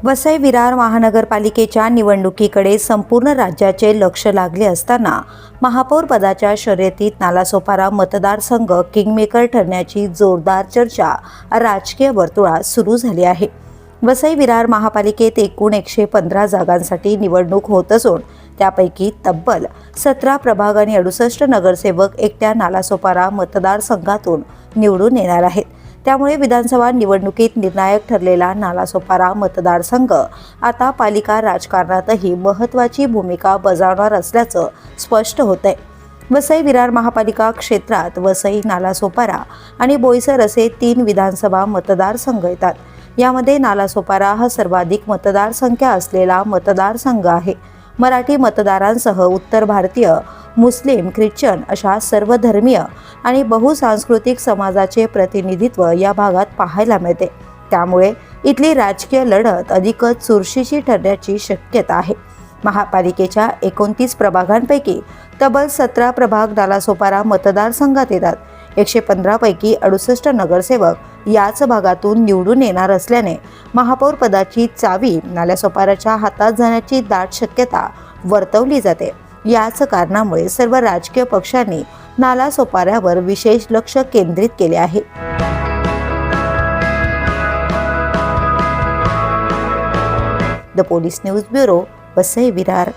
वसई विरार महानगरपालिकेच्या निवडणुकीकडे संपूर्ण राज्याचे लक्ष लागले असताना महापौर पदाच्या शर्यतीत नालासोपारा मतदारसंघ किंगमेकर ठरण्याची जोरदार चर्चा राजकीय वर्तुळात सुरू झाली आहे। वसई विरार महापालिकेत एकूण 115 जागांसाठी निवडणूक होत असून त्यापैकी तब्बल 17 प्रभाग आणि 68 नगरसेवक एकट्या नालासोपारा मतदारसंघातून निवडून येणार आहेत। त्यामुळे विधानसभा निवडणुकीत निर्णायक ठरलेला नालासोपारा मतदारसंघ आता पालिका राजकारणातही महत्त्वाची भूमिका बजावणार असल्याचं स्पष्ट होतंय। वसई विरार महापालिका क्षेत्रात वसई, नालासोपारा आणि बोईसर असे 3 विधानसभा मतदारसंघ येतात। यामध्ये नालासोपारा हा सर्वाधिक मतदारसंख्या असलेला मतदारसंघ आहे। मराठी मतदारांसह उत्तर भारतीय, मुस्लिम, ख्रिश्चन अशा सर्व धर्मीय आणि बहुसांस्कृतिक समाजाचे प्रतिनिधित्व या भागात पाहायला मिळते। त्यामुळे इथली राजकीय लढत अधिकच चुरशीची ठरण्याची शक्यता आहे। महापालिकेच्या 29 प्रभागांपैकी तब्बल 17 प्रभाग नालासोपारा मतदारसंघात येतात। 115 पैकी 68 नगरसेवक याच भागातून निवडून येणार असल्याने महापौर पदाची चावी नालासोपाराच्या हातात जाण्याची दाट शक्यता वर्तवली जाते। याच कारणामुळे सर्व राजकीय पक्षांनी नालासोपाऱ्यावर विशेष लक्ष केंद्रित केले आहे। The police news bureau, Vasai Virar.